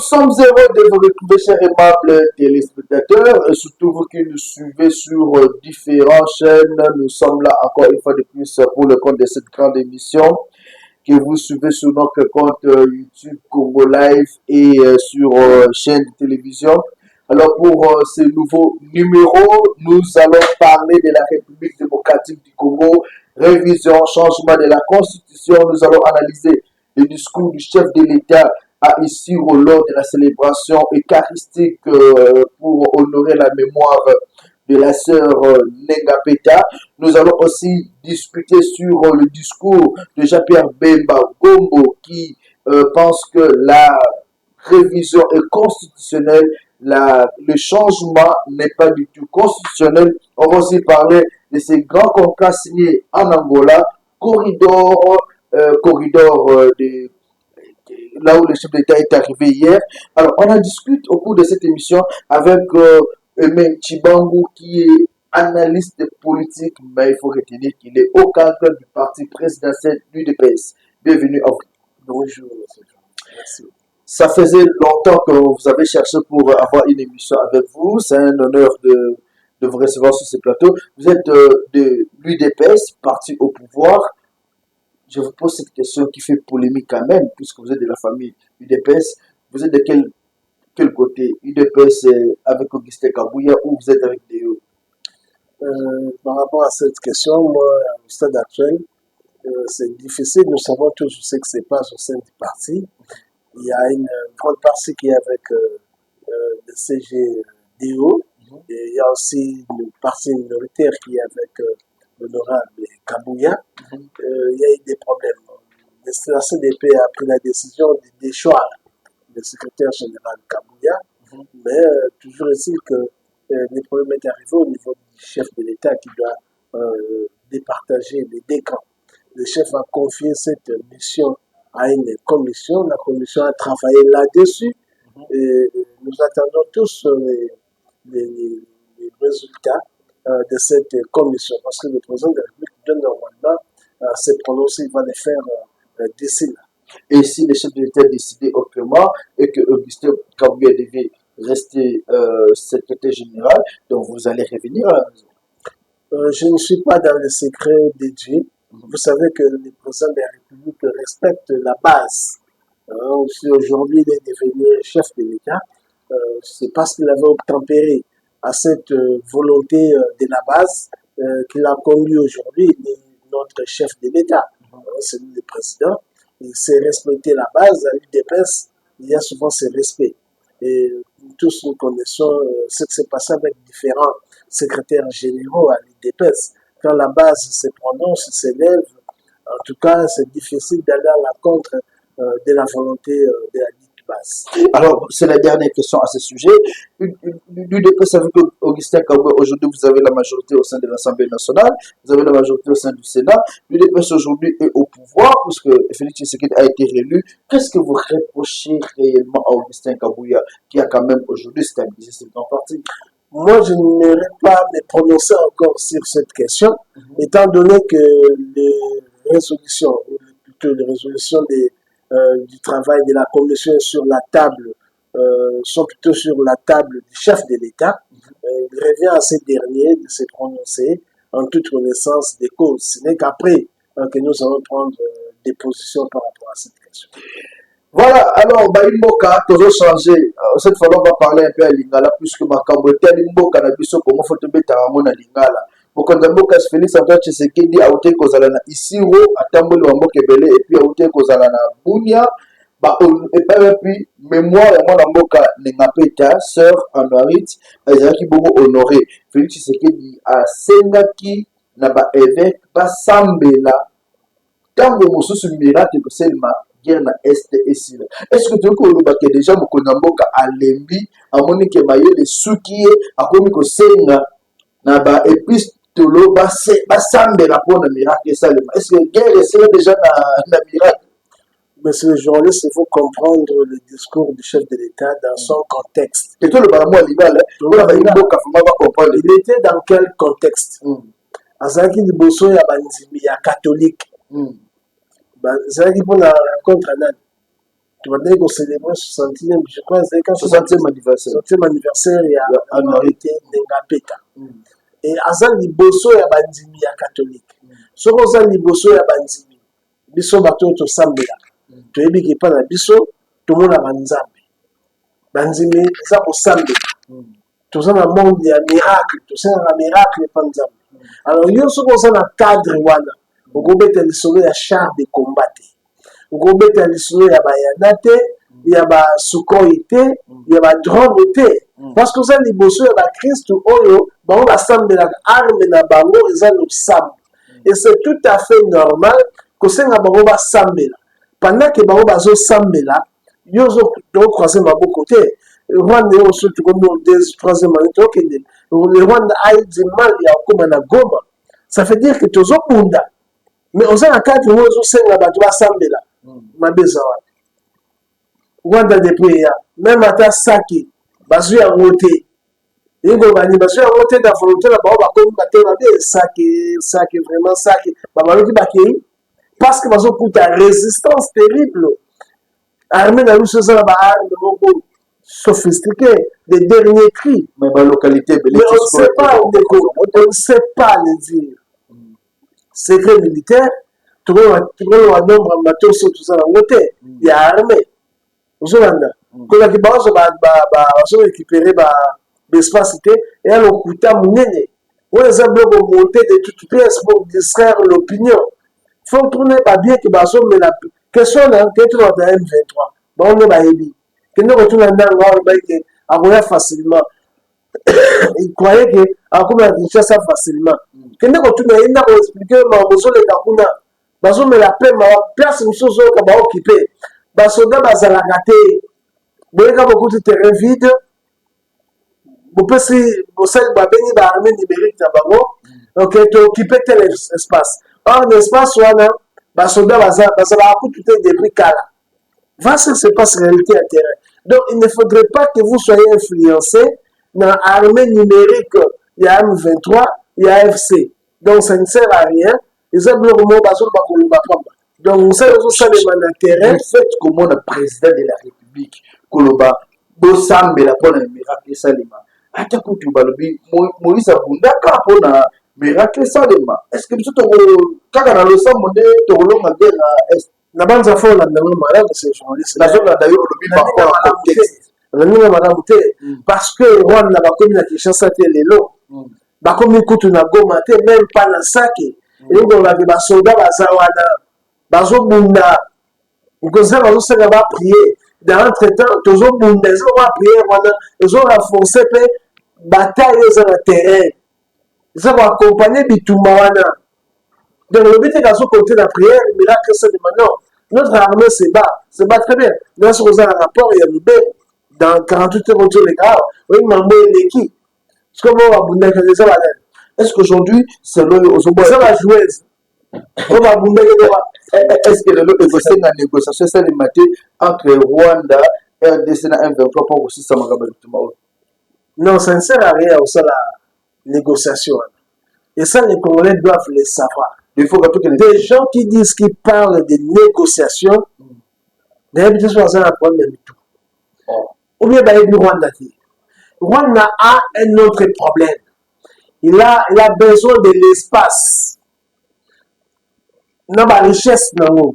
sommes heureux de vous retrouver, chers aimables téléspectateurs, et surtout vous qui nous suivez sur différentes chaînes. Nous sommes là encore une fois de plus pour le compte de cette grande émission que vous suivez sur notre compte YouTube Congo Live et sur chaîne de télévision. Alors pour ce nouveau numéro, nous allons parler de la République démocratique du Congo, révision, changement de la Constitution. Nous allons analyser le discours du chef de l'État à ici lors de la célébration eucharistique pour honorer la mémoire de la sœur Nenga Peta. Nous allons aussi discuter sur le discours de Jean-Pierre Bemba Gombo qui pense que la révision est constitutionnelle, le changement n'est pas du tout constitutionnel. On va aussi parler de ces grands contrats signés en Angola, corridor de là où le chef d'État est arrivé hier. Alors, on en discute au cours de cette émission avec Aimé Chibangu, qui est analyste politique, mais il faut retenir qu'il est au cadre du parti présidentiel du DPS. Bienvenue à vous. Bonjour, monsieur. Merci. Ça faisait longtemps que vous avez cherché pour avoir une émission avec vous. C'est un honneur de vous recevoir sur ce plateau. Vous êtes de l'UDPS, parti au pouvoir. Je vous pose cette question qui fait polémique quand même, puisque vous êtes de la famille UDPS. Vous êtes de quel côté? UDPS avec Augustin Kabouya ou vous êtes avec DO? Par rapport à cette question, moi, au stade actuel, c'est difficile. Nous savons tous ce qui se passe au sein du parti. Il y a une grande partie qui est avec le CGDO. Et il y a aussi une partie minoritaire qui est avec l'honorable Kabouya. Il y a eu des problèmes. La CDP a pris la décision de déchoir le secrétaire général Kabouya, mais toujours est-il que les problèmes est arrivé au niveau du chef de l'État qui doit départager les deux camps. Le chef a confié cette mission à une commission. La commission a travaillé là-dessus et nous attendons tous les résultats de cette commission, parce que le président de la République doit normalement se prononcer, il va le faire d'ici là. Et si le chef de l'État décidait autrement et que Augustin Kabouya devait rester secrétaire général, donc vous allez revenir à la maison? Je ne suis pas dans le secret de Dieu. Vous savez que le président de la République respecte la base. Si aujourd'hui il est devenu chef de l'État, c'est parce qu'il avait obtempéré à cette volonté de la base qu'il a conduit aujourd'hui notre chef de l'État. C'est lui le président. Il sait respecter la base. À l'UDPS, il y a souvent ce respect. Et tous nous connaissons ce qui s'est passé avec différents secrétaires généraux à l'UDPS. Quand la base se prononce, s'élève, en tout cas, c'est difficile d'aller à l'encontre de la volonté de la base. Alors, c'est la dernière question à ce sujet. L'UDPS a vu qu'Augustin Kabouya, aujourd'hui, vous avez la majorité au sein de l'Assemblée nationale, vous avez la majorité au sein du Sénat. L'UDPS aujourd'hui est au pouvoir, puisque Félix Tshisekedi a été réélu. Qu'est-ce que vous reprochez réellement à Augustin Kabouya, qui a quand même aujourd'hui stabilisé ce grand parti? Moi, je n'aimerais pas me prononcer encore sur cette question, étant donné que les résolutions, ou plutôt les résolutions du travail de la commission sur la table, sont plutôt sur la table du chef de l'État. Il revient à ces derniers de se prononcer en toute connaissance des causes. Ce n'est qu'après que nous allons prendre des positions par rapport à cette question. Voilà, alors, Imboka, toujours changé. Cette fois, on va parler un peu à Lingala, puisque ma cambote, Imboka, na biso, comment faut te mettre à mon Lingala. Mokonza mboka Félix Antoine Tshisekedi a été kozala na Isiro, atamboli wa mboka ebele, et puis a été kozala na Bunia, et puis mémoire ya mwana mboka Nenga Peta, sœur Anouarit, ezalaki bongo honoré. Félix Tshisekedi asengaki na ba évêque basambela tango mosusu miracle koselema guerre na est et sud. Est-ce que tu peux que déjà mokonza mboka alembi amoni ke mayele suki akomi kosenga na ba épices tolo basambela pour le miracle salema? Est-ce que guerre est déjà na miracle? Monsieur le journaliste, il faut comprendre le discours du chef de l'État dans son contexte. Et tout le parlement libéral, il était dans quel contexte? Azaki liboso ya banzimi ya catholique. Azaki pour la rencontre nani? Tu vas dire qu'on célébrait 60e, je crois, c'est quand 60e anniversaire. 60e anniversaire, il y a minorité Nengapeta. Et Azan Liboso ya bandimi ya catholique. Soko za Liboso ya bandimi. Biso bato to sambela. To yebi ki pa na biso to mona banzambe. Bandimi za ko sambela. To za na monde ya miracle, to za na miracle pa nzambe. Alors yo soko za na cadre wana. Ogobeta lisolo ya char de combat. Ogobeta lisolo ya bayana te, ya ba sukoi te, ya ba drone te. Parce que ça liboso ya ba Christ oyo, bango basambela arme na bango eza losam. Et c'est tout à fait normal que senga bango basambela. Pendant que bango bazo sambela, yo zo do croiser maboko te. Rwanda yo so tu comme au 3e année to kende. Le Rwanda a du mal ya koma na Goma. Ça veut dire que tozo bunda. Mais on a un cadre où on senga ba to basambela. Mabeza wa. Rwanda depuis ya même ata saki bazu ya ngote ingo bani bazu ya ngote da volonté la ba ko batela bien saki vraiment saki ba baloki bakei parce que bazo kuta résistance terrible armée na luso za ba arme moko sophistiqué des derniers cris mais ba localité mais on ne sait pas le dire secret militaire tout le nombre amateur sur tout ça la ngote ya armée Ozolanda. Quand la Kibazo va récupérer l'espace et elle au couta mounene. On les a bloqué monter de toutes pièces pour distraire l'opinion. Il faut tourner pas bien que Bazo mais la question là que tu vas dans M23. Bon on est baébi. Que nous retournons dans le bail que avoir facilement. Il croyait que à comme la Kinshasa facilement. Que nous retournons il n'a pas expliqué mais Bazo les Kakuna. Bazo mais la paix ma place une chose que ba occuper. Basoda bazalaka te boyeka bokuti terrain vide bopesi bosali babengi baarmée numérique na bango ok tookipe tel espace or l'espace wana basoda bazalaka kutu te depuis kala va ça se passe réalité à terrain donc il ne faudrait pas que vous soyez influencé dans l'armée numérique il y a M23 il y a FC donc ça ne sert à rien les ablomo basoda bakoloba pamba. Donc, vous savez, vous savez, l'intérêt. Le fait comment le président de la République, Koloba, Bosambe, la bonne miracle Salima, Atakou Tubalobi, Moïse Abunda, pour un miracle Salima. Est-ce que vous êtes quand on a le sang, on est au long de l'Est? La bande de fond, la malade, c'est journaliste. La zone d'ailleurs, le par rapport au contexte. Parce que Rwanda n'a pas commis la Kinshasa, les lots. Bah, comme écoute, on a gommé, même pas la sac. Et on a des soldats, Bazawana. Bazo bunda ngoza bazo sanga ba prier dans entre-temps tozo bunda zo ba prier wana zo renforcer pe bataille za na terrain za ba accompagner bitumba wana donc le but est de côté la prière miracle c'est de maintenant notre armée se bat très bien dans ce qu'on a un rapport il y a le dans 48 heures autour les gars oui mambo l'équipe ce que va bunda que ça va est-ce qu'aujourd'hui c'est le ça va jouer on va bunda est-ce que le négociation c'est le matin entre Rwanda et RDC na M23 pour aussi ça non ça ne sert à rien ça la négociation et ça les Congolais doivent le savoir il faut que des gens qui disent qu'ils parlent de négociation d'habitude sont dans un problème tout ou bien Rwanda a un autre problème il a besoin de l'espace dans la richesse dans le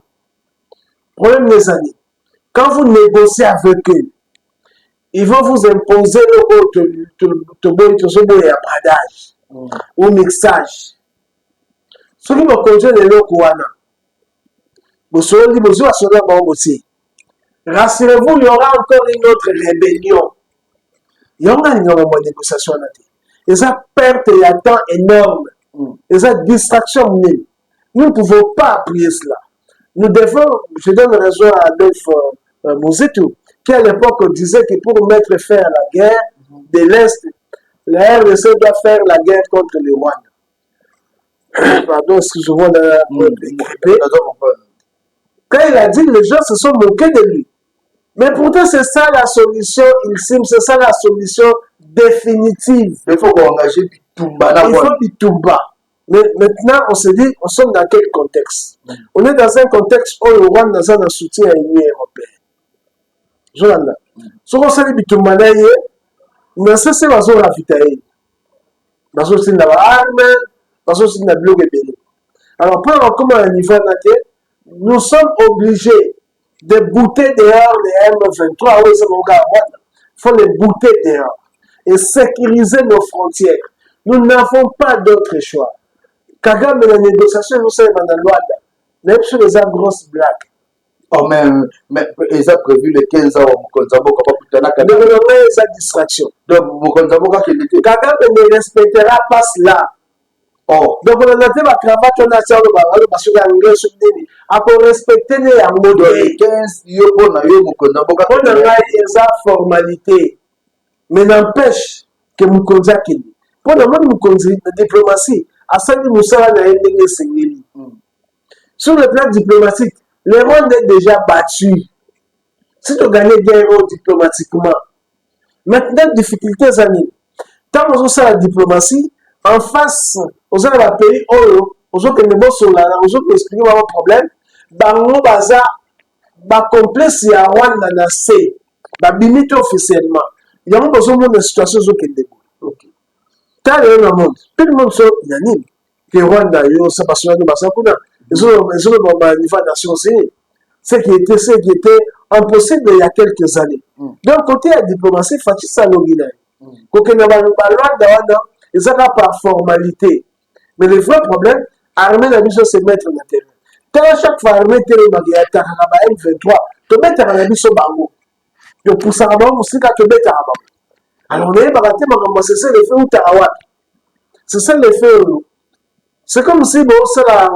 problème des années. Quand vous négociez avec eux, ils vont vous imposer le bradage ou mixage. Ce qui me conduit les locaux, rassurez-vous, il y aura encore une autre rébellion. Il y aura une autre négociation. Et ça perte un temps énorme. Et ça distraction nulle. Nous ne pouvons pas appuyer cela. Nous devons, je donne raison à Adolphe Mouzetou, qui à l'époque disait que pour mettre fin à la guerre de l'Est, la RDC doit faire la guerre contre les Rwandais. Pardon, excusez-moi de quand il a dit, les gens se sont moqués de lui. Mais pourtant, c'est ça la solution ultime, c'est ça la solution définitive. Il faut engager Bitumba. Il faut Bitumba. Mais maintenant, on se dit, on sommes dans quel contexte? On est dans un contexte où le Rwanda a un soutien à l'Union européenne. Jolanda. Ce qu'on s'est dit, mais c'est la zone ravitaillée. La zone c'est la arme, la zone c'est la bloc ébélé. Alors, pour comment un niveau naté, nous sommes obligés de bouter dehors les M23. Oui, c'est mon gars. Il faut les bouter dehors et sécuriser nos frontières. Nous n'avons pas d'autre choix. Kagame, la négociation, nous sommes dans la loi. Même sur les grosses blagues. Oh, mais ils ont prévu les 15 ans au Konzabo. Mais on a sa distraction. Donc, Kagame ne respectera pas cela. Oh. Donc, on a fait ma cravate, on a fait parce qu'il y a un gars sur le nez. Après, respecter les modèles. 15, on a une formalité. Mais n'empêche que nous connaissons. Pour le moment, nous connaissons la diplomatie. À ça, nous sommes dans un sur le plan diplomatique, les Rwandais est déjà battu. Si tu gagnes guerre diplomatiquement, maintenant, difficultés années. Tant que vous avez la diplomatie, en face, vous avez un pays où vous avez des bons soldats, vous avez expliqué votre problème, dans baza, complexe à Rwanda na C, limite officiellement. Il y a besoin de situation qui est débrouillée. Quand il y a le monde, tout le monde est unanime. Que Rwanda, il y a ça parce que ils ont un niveau de Nations Unies. Ce qui était impossible il y a quelques années. Donc, côté la diplomatie, il faut que ça l'origine. Quand on a le ils ont par formalité. Mais le vrai problème, l'armée n'a besoin de se mettre dans le terrain. Quand chaque fois l'armée est en M23, tu mets dans la mission bango. Tu pousses à bango, aussi quand tu mets à bango. Alors, on est baraté, mais c'est ça l'effet où tu as. C'est ça l'effet où. C'est comme si bon, c'est la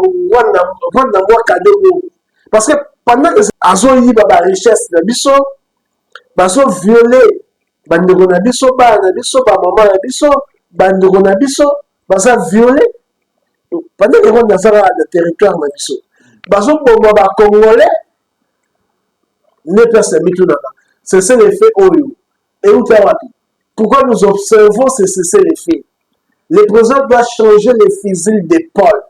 cadeau. Parce que pendant que les gens ont la richesse, ils ont violé. Ils ont violé. Pendant que les gens ont le territoire, ils ont Congolais. C'est ça l'effet Oyo. Et où tu as. Pourquoi nous observons c'est l'effet? Le président doit changer les fusils d'épaule.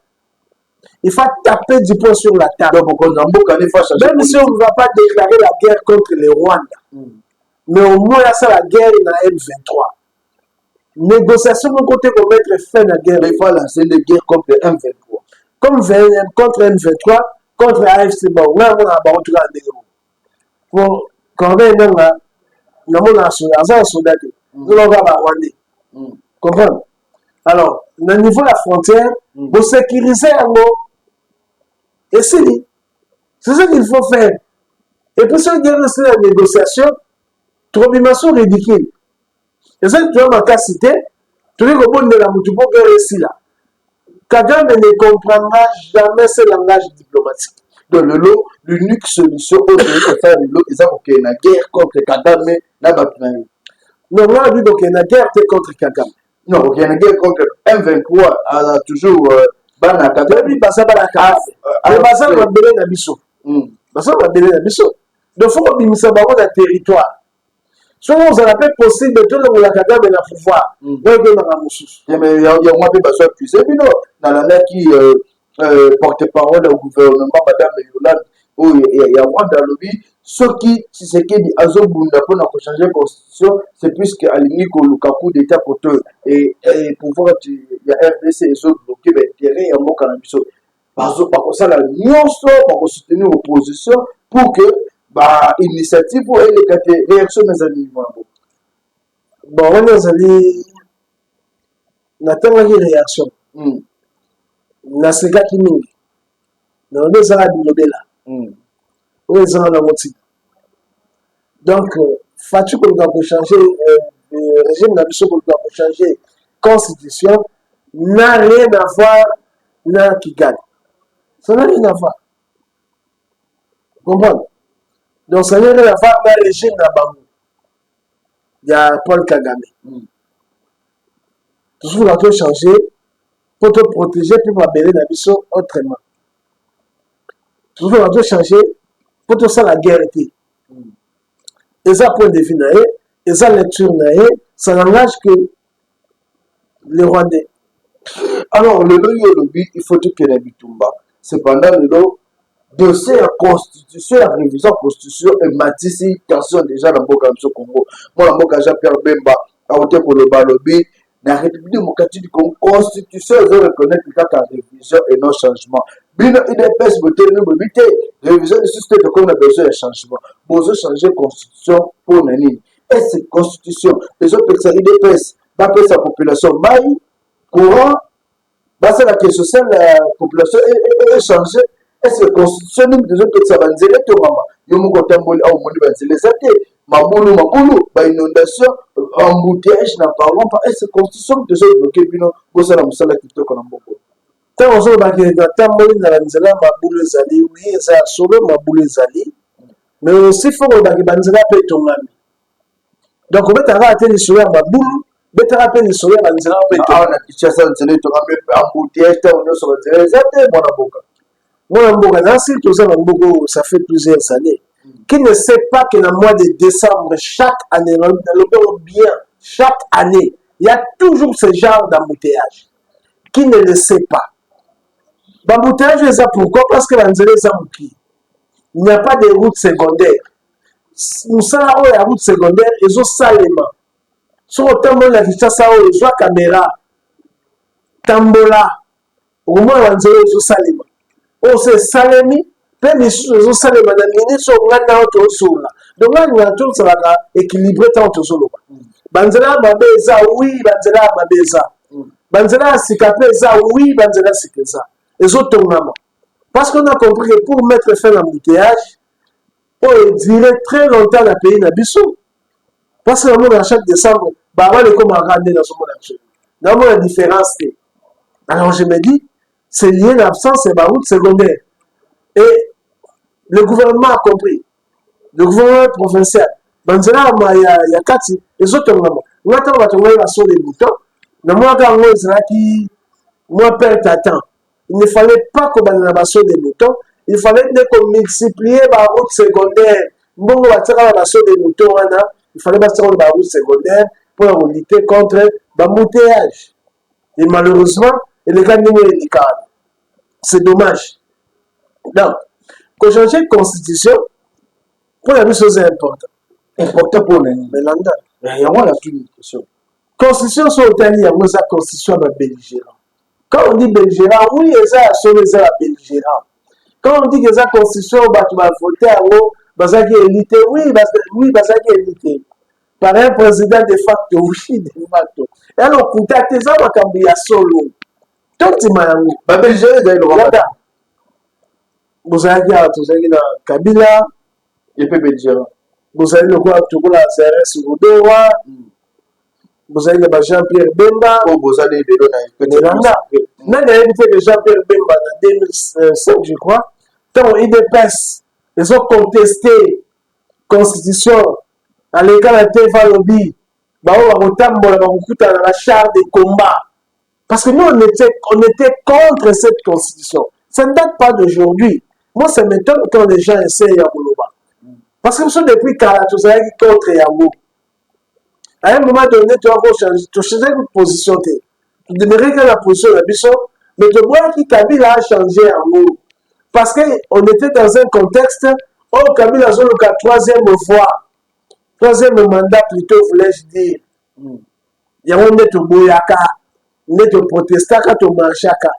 Il faut taper du poing sur la table. Même si on ne va pas déclarer la guerre contre les Rwandais. Mais au moins, il y a la guerre dans M23. Négociation de côté pour mettre fin à la guerre. Il faut lancer des guerres contre M23. Comme contre M23, contre AFC. Bon, on a quand on a un soldat, nous l'avons Rwandais. Comprends? Alors, au niveau de la frontière, vous sécurisez un mot. Et c'est ça qu'il faut faire. Et puis, si on regarde la négociation, trop ridicule. Et ça, tu as ma cité, tu dis que bon, de la moutou, pour guerre ici là. Kagame ne comprendra jamais ce langage diplomatique. Donc, l'unique solution au pays de faire c'est une guerre contre Kagame. Non, on a dit qu'il y a une guerre contre Kagame. Non, il y a une guerre contre M23, a toujours Bana Kagame. Oui, parce que Bana va belé na biso. Parce que va belé na biso. Donc, il faut que nous sachions le territoire. Si on a pas possible de tout le monde Kagame na pouvoir, on va donner la moussous. Mais il y a moins de besoin plus. C'est bien, dans la qui porte-parole au gouvernement, Madame Yolande, où il y a moins dans le vie. Ce qui, si c'est qu'il y a pour changer la constitution, c'est puisque à l'unique Lukaku d'État côté et pouvoir, il y a RDC et autres bloqués, mais terrain, il y a un mot cannabis. Par contre, ça, la pour soutenir l'opposition pour que l'initiative ou les réactions des amis. Bon, on a une réaction. Na seka kimingi. Na on est à Bilobela. Oui, ils ont la moitié. Donc, faut-il qu'on doit changer le régime d'ambition qu'on doit changer constitution n'a rien à voir n'a qui gagne. Ça n'a rien à voir. Vous comprenez? Donc, ça n'a rien à voir dans le régime d'Abamou. Il y a Paul Kagame. Tout ce qu'on doit changer pour te protéger, pour m'abeller d'ambition autrement. Tout ce qu'on doit changer pour tout ça la guerre était. Et ça point de vue naé, et ça lecture naé, ça n'engage que les Rwandais. Alors, le lobby, il faut que les Bitumba. Cependant, dossier ya constitution ya révision constitution ematisi tension déjà na mboka ya biso Congo. Mwana mboka Jean-Pierre Bemba aote koloba lobi na République démocratique du Congo constitution ezo reconnaître kaka révision et non changement. Bino IDPS botelemi bobi te révision de système de comme na besoin de changement. Bozo changer constitution pour nani? Et cette constitution les autres personnes IDPS ba pesa population mai courant basa la question la population est changée. Est-ce que la constitution nous devons peut-être banzele to mama yo moko tamboli au moni banzele zate mabulu ba inondation embouteillage na parlons pas est-ce que la constitution devons bloquer bino bosa na musala kitoko na mboko tant on va que tamboli na banzela mabulu ezali oui eza solo mabulu ezali mais aussi faut que banzela pe tongami donc betara ate ni solo mabulu betara pe ni solo banzela pe tongami na kichasa nzele tongami embouteillage ta on so banzele zate mona boka. Ça fait plusieurs années. Qui ne sait pas que le mois de décembre, chaque année, chaque année, il y a toujours ce genre d'embouteillage. Qui ne le sait pas. L'embouteillage, c'est pourquoi? Parce que il n'y a pas de route secondaire. Nous sommes la route secondaire, ils ont salement. Sur le temps, la vitesse, ils ont caméra. Tambola. Au moins, ils ont salement. On se salemi, pe misusu salema na ministre ngana otosula. Donc là nous avons ça va équilibrer tant otosoloba. Banzela mabeza oui, banzela mabeza. Banzela sikapeza oui, banzela sikeza. Les autres maman. Parce qu'on a compris que pour mettre fin à l'embouteillage, on dirait très longtemps le pays na biso. Parce que à chaque décembre, bah on est comme à ramener dans ce monde actuel. Dans la différence. Alors je me dis c'est lié à l'absence de la route secondaire. Et le gouvernement a compris. Le gouvernement provincial. Dans ce cas, il y a 4 les autres moments. Nous avons sur les boutons. Moi, père t'attend. Il ne fallait pas qu'on ait sur des boutons. Il fallait qu'on multiplie la route secondaire. Bon, on va tirer la sur des boutons. Il fallait pas tirer la route secondaire pour lutter contre l'embouteillage. Et malheureusement, les gars les cadres. C'est dommage. Donc, quand changer de constitution, pour la chose importante. Important pour les Mélanda. Il y a la question. Constitution sur l'Italie, il y a une constitution belligérant. Quand on dit belligérant, oui, il y a la belligérant. Quand on dit que la constitution, tu vas voter à l'eau, élité, oui, élité. Par un président de facto, oui, de facto. Et alors, pour ta thèse, on va cambier solo. Tout le monde, la belligérant, il y a le Rwanda. Vous avez dit Kabila, il peut belligérant. Vous avez le roi Tougoula Zérès Roudoua, vous avez le Jean-Pierre Bemba, vous avez le Nélanda. Nous avons invité le Jean-Pierre Bemba en 2005, je crois. Tant IDPS, ils ont contesté la Constitution à l'école de TV Lobby, on a la charte de combat. Parce que nous, on était contre cette Constitution. Ça ne date pas d'aujourd'hui. Moi, ça m'étonne quand les gens essayent à Mouloba. Parce que nous sommes depuis 40 ans contre Yahoo. À un moment donné, tu vas changer de position. Tu demeures que la position de la Bisson, mais tu vois que Kabila a changé Yahoo. Parce qu'on était dans un contexte où Kabila a joué la troisième fois. Troisième mandat plutôt, voulais-je dire. Il y a un net au Boyaka, un net au protestant, au Manchaka.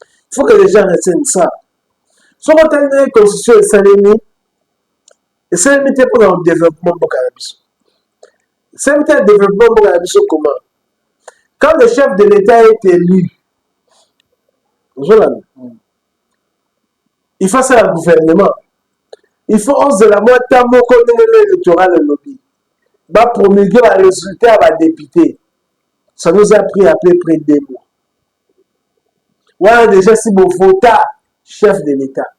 Il faut que les gens retiennent ça. Si on a une constitution de Salémi, et Salémi était pour le développement de Cannabis. Salémi était le développement de Cannabis comment? Quand le chef de l'État est élu, il faut ça au gouvernement. Il faut 11 de la moitié de l'électoral de lobby. Il va promulguer le résultat à la députée. Ça nous a pris à peu près 2 mois. Voilà déjà si vous votez chef de l'État.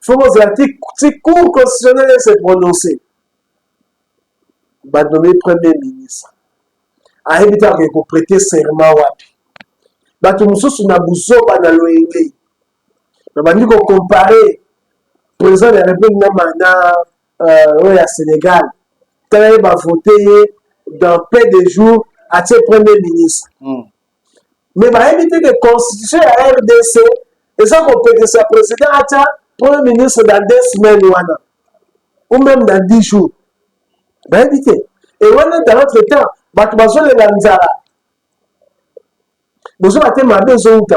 Il faut que le cours constitutionnel se prononce. Il va nommer premier ministre. À éviter de prêter serment. Il va tout le monde dans l'ONG. Il va dire qu'on compare le président de la République au Sénégal. Il va voter dans peu de jours à ce premier ministre. Mais il va éviter que la constitution à RDC, et ça qu'on peut que ce président Premier ministre dans 2 semaines, ou même dans 10 jours. Ben évitez. Et on est dans notre temps, Batoubazo les Lanzara. Besoin de ma besoin de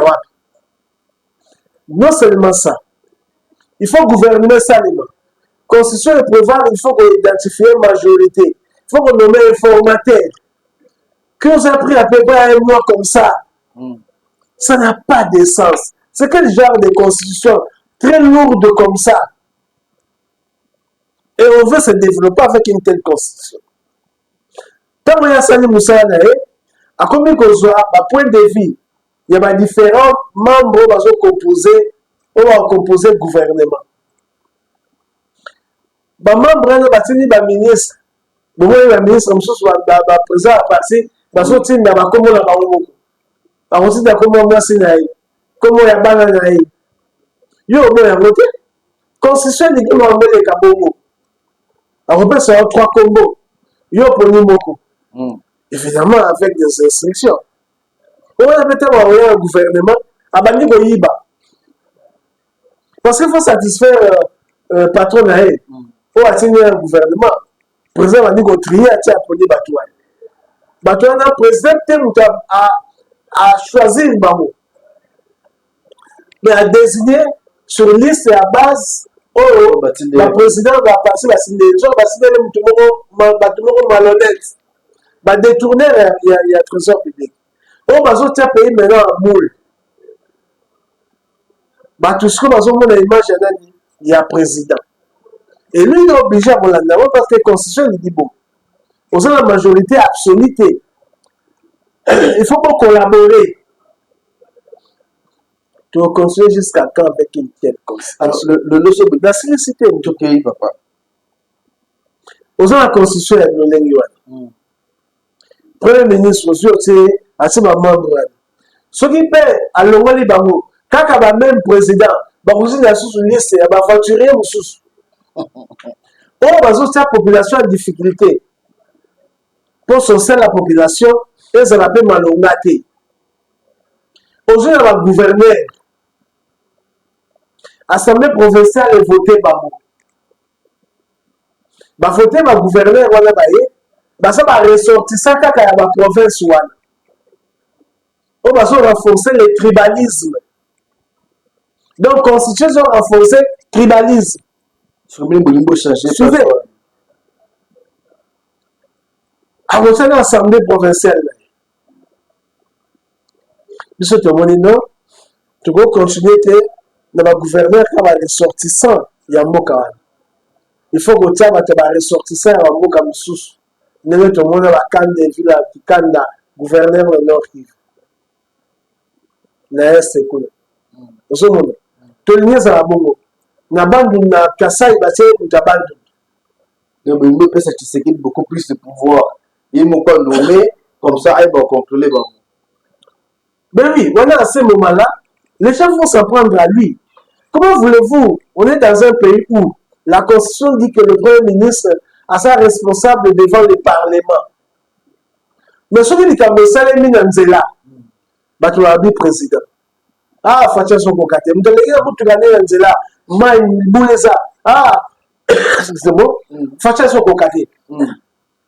non seulement ça, il faut gouverner salement. Constitution et prévoir, il faut identifier une majorité. Il faut qu'on nomme un formateur. Que vous avez pris à peu près un mois comme ça, ça n'a pas de sens. C'est quel genre de constitution très lourde comme ça? Et on veut se développer avec une telle constitution. Tant que Yassani Moussa a combien qu'on soit à point de vue, il y a différents membres qui vont composer le gouvernement. Les membres des ministres, les ministres, les présidents à passer, les autres, ils vont comme on a aussi comment on a signé, comment on a banane. Yo, on a voté. Constitution, il y a les Kabongo. On peut faire 3 combos. Yo, pour nous, beaucoup. Évidemment, avec des instructions. On a peut-être envoyé un gouvernement à Bani Boyiba. Parce qu'il faut satisfaire le patron Naé. Il faut atteindre un gouvernement. Le président a dit qu'on trie à Tchaponi Batouane. Batouane, le président a choisi le bambou. Mais a désigné sur liste et à base, le président va passer la signature, va signer le malhonnête. Va détourner le trésor public. On va se payer maintenant en moule. Tout ce que vous avez l'image, il y a un président. Et lui, il est obligé à l'endroit parce que la constitution dit bon. Vous avez la majorité absolue. Il faut pas collaborer. Tu vas construire jusqu'à quand avec une telle constitution? Alors, le leçon de la simplicité, papa. Vous avez la constitution de l'Olengouane. Premier ministre, c'est assez membre. Ce qui paie à l'Ongoli Bango, quand il y a même président, il y a une liste, il y a un facturier. On va dire la population en difficulté. Pour sortir la population, et ça l'appelle malongate. Aujourd'hui, il y a un gouverneur. L'Assemblée provinciale est votée par vous. Il va voter par le gouverneur. Ça va ressortir ça quand il y a la province. On va renforcer le tribalisme. Donc, la constitution va renforcer le tribalisme. Suivez. À l'Assemblée provinciale. Monsieur Tomoni, non, tu vas continuer dans le gouverneur qui va ressortissant. Il y a un mot. Il faut que tu aies un ressortissant et un mot comme sous. Nous avons tout le monde à la canne de ville qui canne gouverneur de Nord-Kivu. C'est cool. Vous avez tout le monde à la bongo. Na bandu na Kasai batie utabandu. Donc il peut s'attendre beaucoup plus de pouvoir. Il m'a pas nommé comme ça il va contrôler. Ben oui, voilà à ce moment-là, les gens vont s'en prendre à lui. Comment voulez-vous? On est dans un pays où la Constitution dit que le Premier ministre a sa responsable devant le Parlement. Mais celui qui a mis mis dans Nzela, tu vas dire président. Ah, Fatia Sokokate. Je vais te là. Ah, c'est bon. Fatia Sokokate.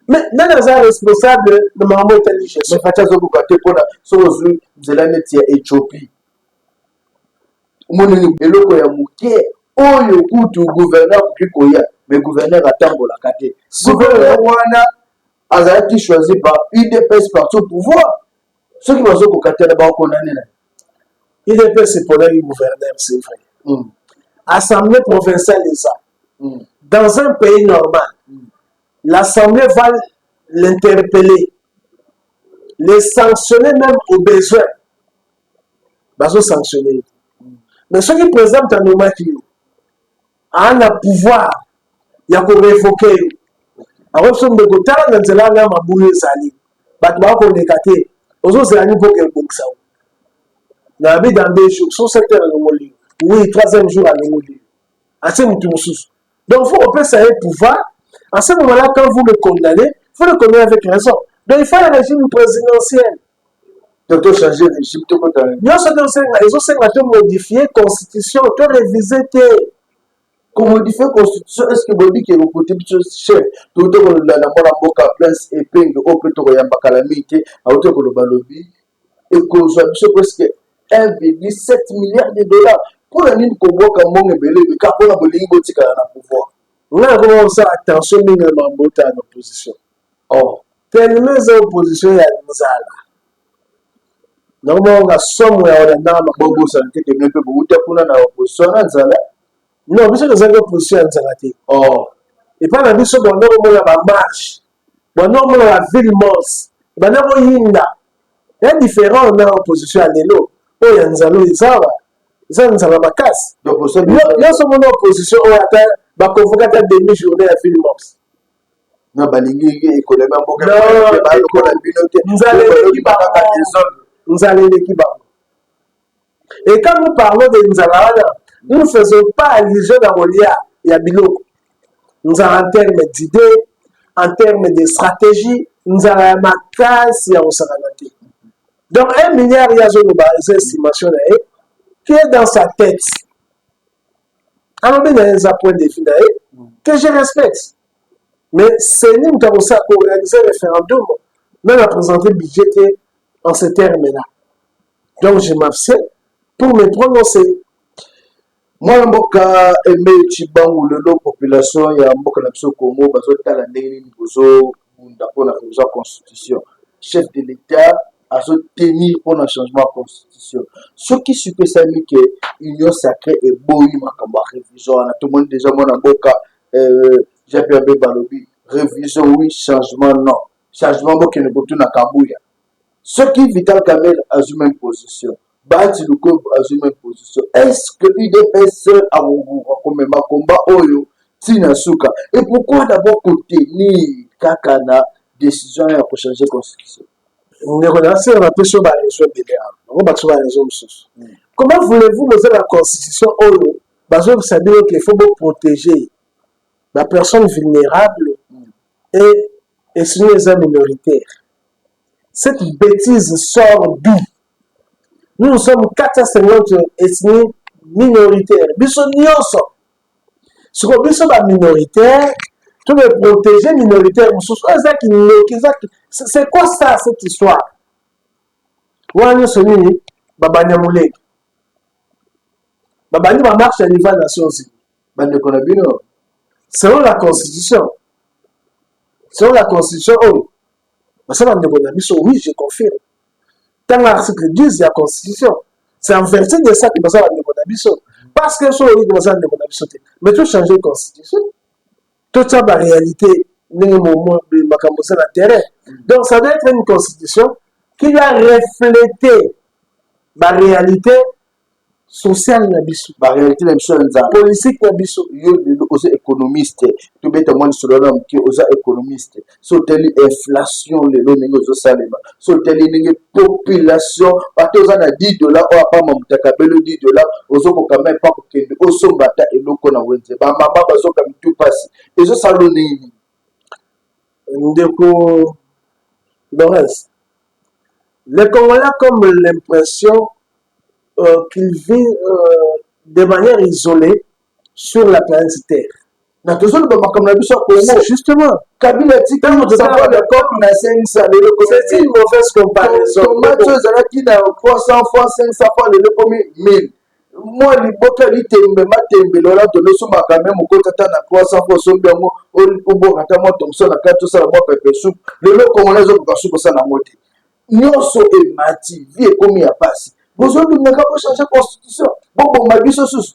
Mais dans les responsables de ma intelligence. Mais Fatia Sokokate pour la chose Nzela netia Éthiopie. Mon eloko ya muke oyo kutu gouverneur kikoya mais gouverneur atambola kate. Gouverneur wana azaki choisi par UDPS parti au pouvoir. Ceux qui vont se cocater là-bas au condamné. UDPS c'est pour le gouverneur, c'est vrai. Assemblée provinciale est ça. Dans un pays normal, l'Assemblée va l'interpeller, les sanctionner même au besoin. Va se sanctionner. Mais ceux qui présentent un hommage, il a un pouvoir, il y a qu'on révoquer. Alors, si on me dit que tu as un boulot sali, tu vas qu'on décate. Aujourd'hui, c'est un niveau qui est bon ça. Dans des jours, son secteur est le oui, 3e jour à l'Omoli. Donc, vous pouvez savoir le pouvoir. À ce moment-là, quand vous le condamnez, il faut le condamner avec raison. Donc, il faut un régime présidentiel. Donc, tu changer le régime, tu peux ils ont modifié la constitution, tu révisé. modifier constitution est ce que bodi ke côté biso chef tout to la mona mboka prince epenge opeto ya mbakalamite auto ko balobi et ko zo biso presque 1,7 milliard de dollars pour la nini ko boka monge belé ka pona bolingi botika na pouvoir. On a vraiment ça attention mingi mambota en opposition. Oh, tellement opposition ya nzala. Normalement on a somme ya ona na bongo santé que même peu buta kuna na opposition na nzala. Non, biso na zanga opposition ya nzala te. Oh, et pas na biso bondo mo na ba marche. Bondo mo na ville morse. Bana bo yinda. Il y a différent na opposition ya lelo. O ya nzala izawa. Ça nzala makasi. donc pour ça yo so mo na opposition o ata ba convoquer ta demi journée à ville morse. na balingi économie mboka ba ko na binote nzala eleki bango. Et quand nous parlons de nzala, nous ne faisons pas allusion à Molia et à Biloko. Nous avons en termes d'idées, en termes de stratégie, nous avons ma casse et on s'en a. Donc 1 milliard, il y a une estimation qui est dans sa tête. Alors, il y a un point de vue que je respecte. Mais c'est nous qui avons organisé le référendum. Nous avons présenté le budget en ces termes-là. Donc, je m'abstiens pour me prononcer. Moi, mboka eme chibangu lelo population ya mboka na biso Congo bazotala ndenge nini bozo munda pona révision constitution. Chef de l'État a tenir pour un changement de constitution. Ce qui suppose que l'union sacrée est boyi makambo révision. Tout le monde déjà mon mboka Jean-Pierre Balobi révision oui, changement non. Changement mboka ne botu na kabuya. Ce qui Vital Kamel a une même position. Bati Luko a une même position. Est-ce que l'UDPS a comme ma combat Oyo Tina Suka? Et pourquoi d'abord tenir Kakana décision pour changer la constitution? On est relancé, on a pu sur la raison de l'État. On va sur la raison de comment voulez-vous poser la constitution Oyo? Parce que vous savez qu'il faut protéger la personne vulnérable et sinon les minoritaires. Cette bêtise sort d'où? Nous sommes 450 ethnies minoritaires. Biso nyonso. Ce que biso ba minoritaire, tu veux protéger minoritaire. C'est quoi ça, cette histoire? Wanya Sonini, Babanya Moulek. Babani va marche à niveau des Nations Unies. Selon la Constitution. Selon la Constitution, oh. Oui, je confirme. Dans l'article 10 de la Constitution, c'est en vertu de ça que nous avons des parce que nous avons des mais tout changer la Constitution. Tout ça, la réalité, terrain. Donc, ça doit être une Constitution qui va refléter la réalité sociale na biso, la réalité na biso nzala politique na biso. Yo aussi économiste to beta moi sur l'homme qui osa économiste so telle inflation le ningo zo salema so telle ningo population batoza na $10 ou pas mamutaka belo $10 ozo ko quand même pas ko kende osombata eloko na wenze ba mama bazo ka mitu pasi ezo salo nini ndeko Laurence. Les Congolais comme l'impression qu'ils vivent de manière isolée sur la planète Terre. Justement, Kabila c'est une mauvaise comparaison. 300 fois, 500 fois, le 1000. Moi, les boka litembe matembe lola to leso makame moko tata na 300 fois sombi ngo obo kata mo Thomson na kato sala mo pepe soup le loko ngona zo ka soup sana moti nyonso e mati vie komi ya pasi bozo ndumeka ko changer constitution bobo mabiso susu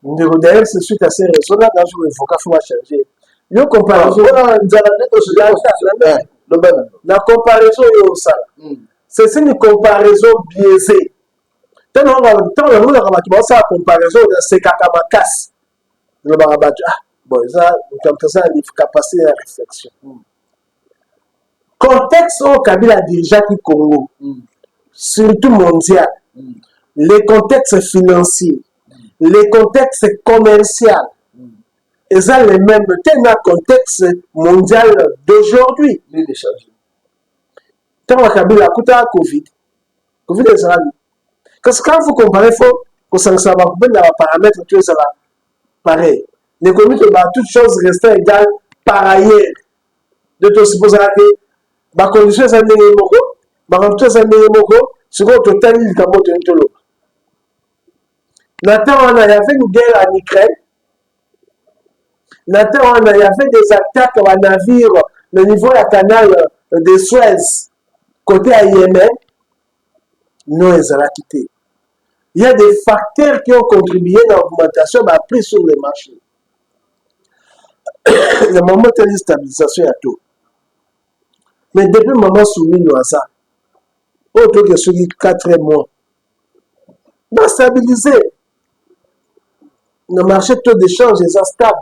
ndeko d'ailleurs c'est suite à ces raisons là je veux voka faut changer yo comparaison nzala neto se la comparaison yo ça c'est une comparaison biaisée. Tant on a la comparaison de ces kakabakas. Bon, ça, il faut capacité de réflexion. Contexte au Kabila déjà qui Congo, surtout mondial, les contextes financiers, les contextes commerciaux, et ça les mêmes, tel contexte mondial d'aujourd'hui. Tant on Kabila a Covid est là. Parce que quand vous comparez, il faut que ça soit un paramètre que ça va pareil. L'économie que toute chose restant égale par ailleurs. De te supposer que ma condition est un moko, ma condition est un moko, ce qu'on total il t'a monté un tolo. Nathan on a fait une guerre en Ukraine. Nathan on a fait des attaques à navire le niveau du canal de Suez côté à Yémen. Non, ils ont quitté. Il y a des facteurs qui ont contribué à l'augmentation de la prix sur les marchés. Il y a un moment de stabilisation à tout. Mais depuis le moment soumis à ça, autour de celui 4 mois, on va stabiliser. Le marché de taux d'échange est stable.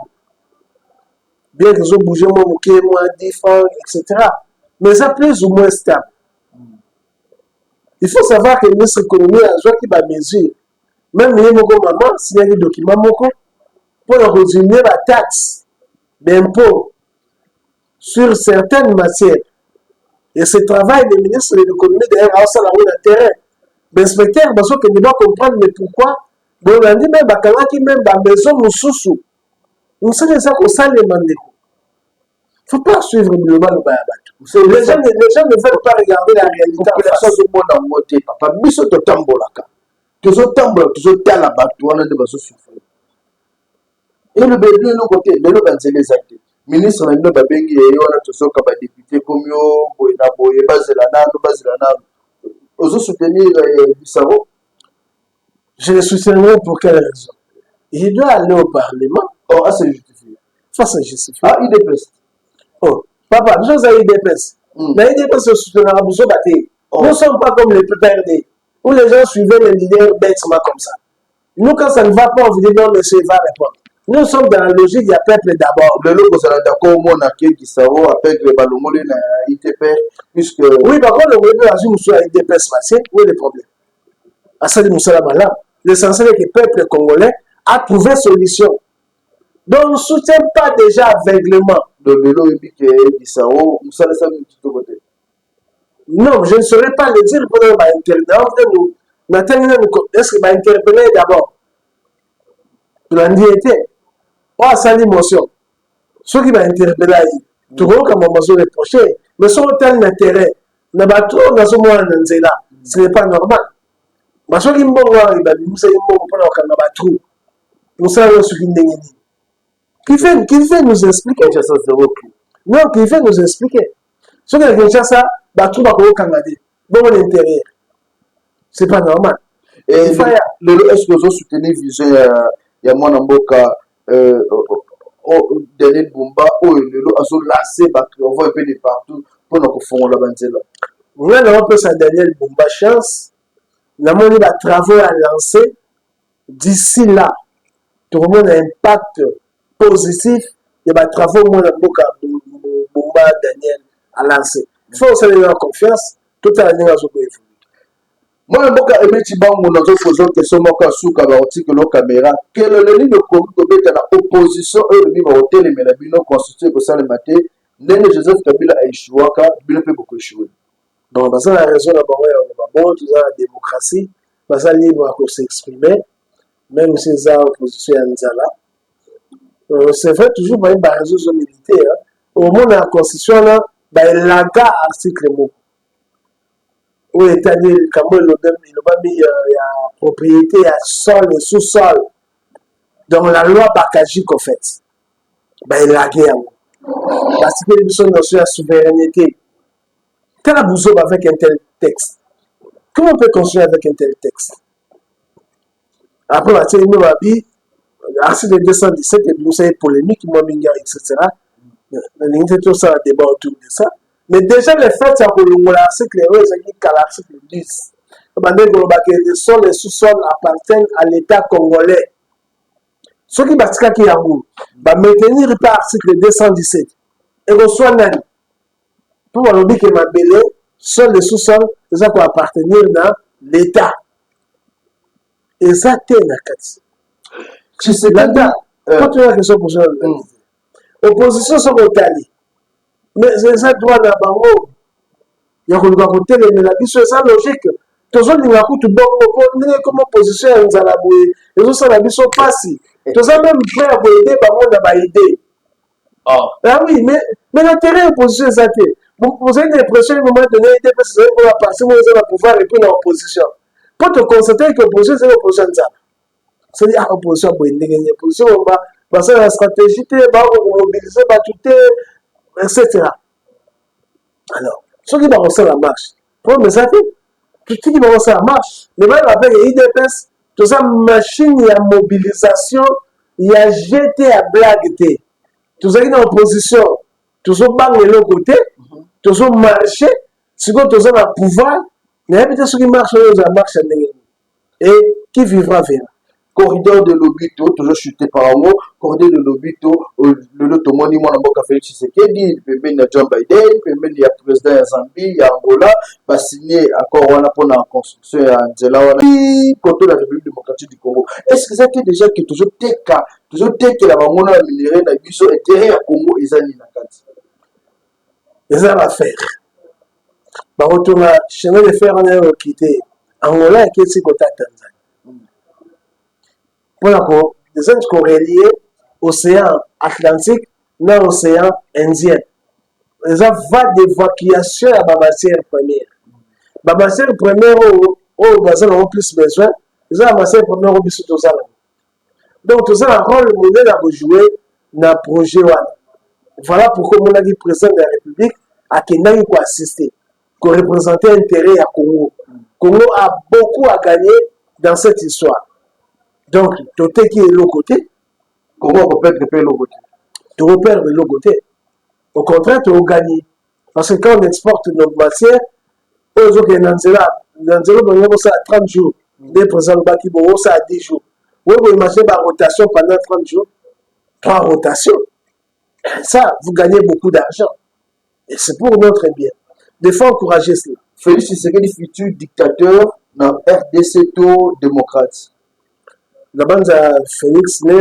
Bien qu'ils ont bougé moins 10 francs, etc. Mais ça plus ou moins stable. Il faut savoir que le ministre de l'économie a joué qui va mesurer. Même les maman, s'il y a des documents, pour réduire la taxe d'impôt sur certaines matières. Et ce travail des ministres de l'économie, d'ailleurs, a aussi l'intérêt. L'inspecteur, parce que ne pas comprendre mais pourquoi. Bon, on a dit même, qui même, dans la maison, nous sous. Nous savons ça qu'on s'en demande. Il ne faut pas suivre le mal au bayabat. Les gens ne veulent pas regarder la réalité. Population du monde en moitié, papa. Biso to tambolaka. Toujours tambola, toujours talaba, tu en as des bases souffrir. Et le bébé, le côté, le banzé les actes. Ministre, on a babengi, et on a toujours comme député comme yo, boyna boye, bazelana, Oso soutenir Bissau. Je le soutiendrai pour quelle raison? Il doit aller au Parlement. Oh, ah, c'est justifié. Ça, c'est justifié. Ah, il dépêche. Oh, papa, nous sommes IDPS. Mais IDPS se soutiendra pour se battre. Nous ne sommes pas comme les PPRD, où les gens suivaient les leaders bêtement comme ça. Nous, quand ça ne va pas, on vous dit non, monsieur va répondre. Nous sommes dans la logique, il y a peuple d'abord. Le logo, c'est d'accord, au monde, qui Bissau, avec le balomolé, ITP, puisque. Oui, par contre, le web, nous sommes IDPS, où est le problème? À ça, nous sommes là. L'essentiel est que le peuple congolais a trouvé solution. Donc, on ne soutient pas déjà aveuglement. Le vélo et puis Bissau, nous sommes ça de tout côté. Non, je ne saurais pas le dire pour nous. Maintenant, est-ce que va interpeller d'abord? L'andiété. Oh, ça l'émotion. Ce qui va interpeller, tout le monde comme on va reprocher, mais son tel intérêt, n'a pas trop dans ce moment là. Ce n'est pas normal. Mais ce qui me voit, il va nous dire qu'on n'a pas trop. Nous savons ce qu'il n'est pas. Qui fait nous expliquer? Non, qui fait nous expliquer. Ce qui est ça, bah tout va au Canada. Bon l'intérieur. C'est pas normal. Et est-ce que vous soutenez vision il y a mon amboka dernier Bumba où le lot a so lassé on voit un peu de partout pour nous confondre la banzela. Nous avons peu sa Daniel Bumba chance. Nous avons des travaux à lancer. D'ici là, tout le monde a un impact positif. Il y a des travaux mon amboka Bumba Daniel à lancer. Il faut se donner confiance. Tout à l'année à ce que moi, je suis un petit peu de question sur la caméra. Quelle est le ligne de l'opposition et le niveau de l'hôtel, mais la bino constitué pour ça le matin. Néné Joseph Kabila a échoué, il peut beaucoup échouer. Donc, parce que la raison d'abord, on va la démocratie, parce que libre à s'exprimer, même si c'est l'opposition à Nzala. C'est vrai, toujours, par exemple, réseau sur militaire. Au moment de la constitution, il y a l'article mot. Où c'est-à-dire il a mis la propriété à sol et sous-sol. Dans la loi Bakajik, en fait, il a la guerre. Parce que nous sommes dans la souveraineté. Quand on a avec un tel texte, comment on peut construire avec un tel texte? Après, on a dit, l'article 217 est une polémique, etc. On a tout ça, débat autour de ça. Mais déjà, le fait que l'article 10, les sols et sous-sols appartiennent à l'État congolais. Ce qui va maintenir par l'article 217 et reçoit même. Pour dire que ma belle, sol et sous-sol, ça peut appartenir à l'État. Et ça, c'est la carte. Tu sais, là-dedans, quand tu as une question pour ça, opposition sont retaliées. Mais c'est ça, toi, là-bas, il y a un côté, mais la vie, c'est ça logique. tozolinga kutu bongo ndenge comme opposition ya nzala boye ezosala biso mpasi toza même prêt ya koyede bango na baide. Ah oui, mais l'intérêt de l'opposition, c'est que vous avez l'impression qu'à un moment donné, il y a des partis qui ont le pouvoir et puis l'opposition. Pour te constater que l'opposition, c'est l'opposition. C'est-à-dire que l'opposition, l'opposition, va faire la stratégie, va mobiliser, va tout, etc. Alors, ceux qui vont faire la marche, pour me dire, tout ce qui vont faire la marche, les mêmes avec les IDPS, toute cette machine, il y a mobilisation, il y a jeté à blague. Tous ceux qui sont en opposition, tous ceux qui sont de l'autre côté, tous ceux qui marchent, ceux qui sont dans le pouvoir, mais peut-être ceux qui marchent, ils marchent. Et qui vivra verra. Corridor de Lobito, toujours chuté par un mot, corridor de Lobito, le Lotomoni, mon amour, Félix Tshisekedi, il peut mettre John Biden, il peut mettre le président de Zambie, il y a Angola, va signer accord pour la construction à Nzela, côté de la République démocratique du Congo. Est-ce que c'est déjà que toujours que la mamona minérale n'a vu son intérêt à Congo et Zani Nakati? Les gens à faire. Par retour à chemin de fer, on a quitté Angola et qui est côté Tanzanie. Pour la Congo, les gens qui sont reliés océan Atlantique, dans l'océan Indien. Les gens vont d'évacuation à la matière première. La matière première, où les gens ont plus besoin, les gens la matière première ont plus besoin. Donc, tout ça, un rôle modèle à jouer dans le projet. Voilà pourquoi mon avis président de la République a Kenya pour assister, pour représenter l'intérêt à Congo. Congo a beaucoup à gagner dans cette histoire. Donc, tout ce qui est de l'autre côté, Congo repère de l'autre côté. Tu repères de l'autre côté. Au contraire, tu vas gagner. Parce que quand on exporte nos matières, on dit que Nanzela, ça a 30 jours. Les présidents Baki, ça a 10 jours. Oui, vous imaginez la rotation pendant 30 jours. 3 rotations. Ça, vous gagnez beaucoup d'argent. Et c'est pour notre bien. Il faut encourager cela. Félix Tshisekedi, futur dictateur dans RDC démocrate. La bande Félix, soit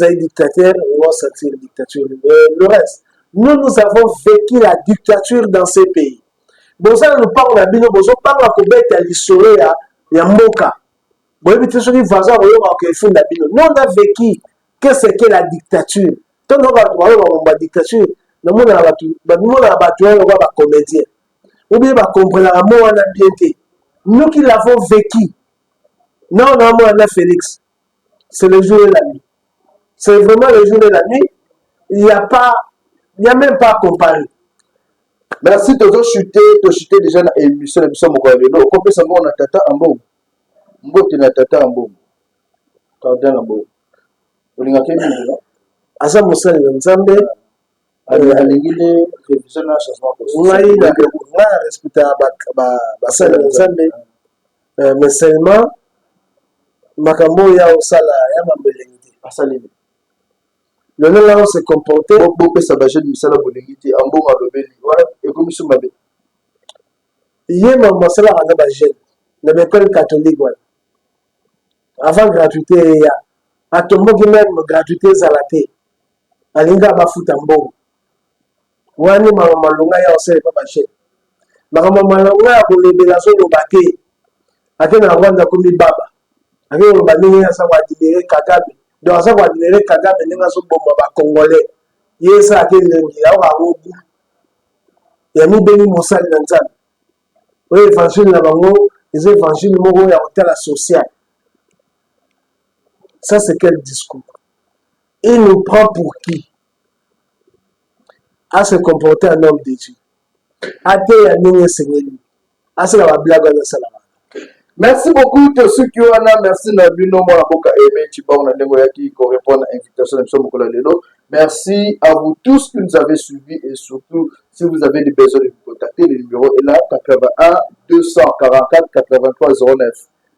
un dictateur, ou on sentir la dictature. Le reste. Nous avons vécu la dictature dans ces pays. Bon, ça, nous parlons de Bino, nous parlons de l'histoire, il y a Moka. Nous on a vécu qu'est-ce que la dictature. Tant qu'on a la dictature, nous avons des comédiens. Ou bien, nous qui l'avons vécu, non, Félix, c'est le jour et la nuit. C'est vraiment le jour et la nuit. Il n'y a même pas à comparer. Merci de chuter déjà dans l'émission Mokoyelo. Au complet, ça on a tata en bon. Mbote na tata en bon. Tardin en bon. Olinga kemi no. Asa musali na Nzambe. Alingile révision na changement constitutionnel. On a respecté ba sala na Nzambe. Mais seulement makambo ya osala ya mambelengite. Asalini. Le nom là on s'est comporté. Beaucoup ça va jeune misala bolengite en bon alobeli. Voilà et comme ça mabé. Hier maman sala ana ba jeune. Na l'école catholique voilà. Avant gratuité ya atomboki même gratuité zalate. Alinga ba futa mbongo. Wani mama malunga ya osele papa jeune. Mama malunga ya kolebela so lobate. Akena Rwanda komi baba. Akena bandingi ya sawa admirer Kagame. Donc ça va admirer Kagame nenga so bomba ba congolais. Yesa akena ngira wa ogu. Ya mi beni mosali na Nzambe. Oui, évangile na bango, les évangiles moko ya hôtel social. Ça c'est quel discours? Il nous prend pour qui? À se comporter en homme de Dieu. À te ya nini sengeli. À se la blague na salama. Merci beaucoup tous ceux qui ont merci Nabino Monaboka Aimé Chibang Nandemoyaki qui répond à l'invitation de M. Mokola Lelo. Merci à vous tous qui nous avez suivis et surtout si vous avez des besoins de vous contacter, le numéro est là 81 244 83 09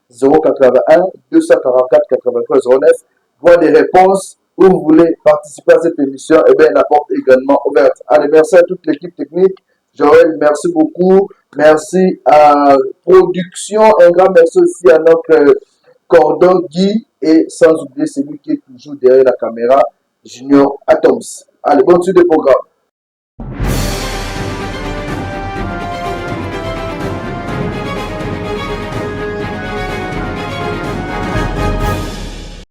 081 244 83 09. Voix des réponses où vous voulez participer à cette émission, et bien la porte est également ouverte. Allez, merci à toute l'équipe technique. Joël, merci beaucoup. Merci à Production. Un grand merci aussi à notre cordon Guy et sans oublier celui qui est toujours derrière la caméra, Junior Atoms. Allez, bonne suite de programme.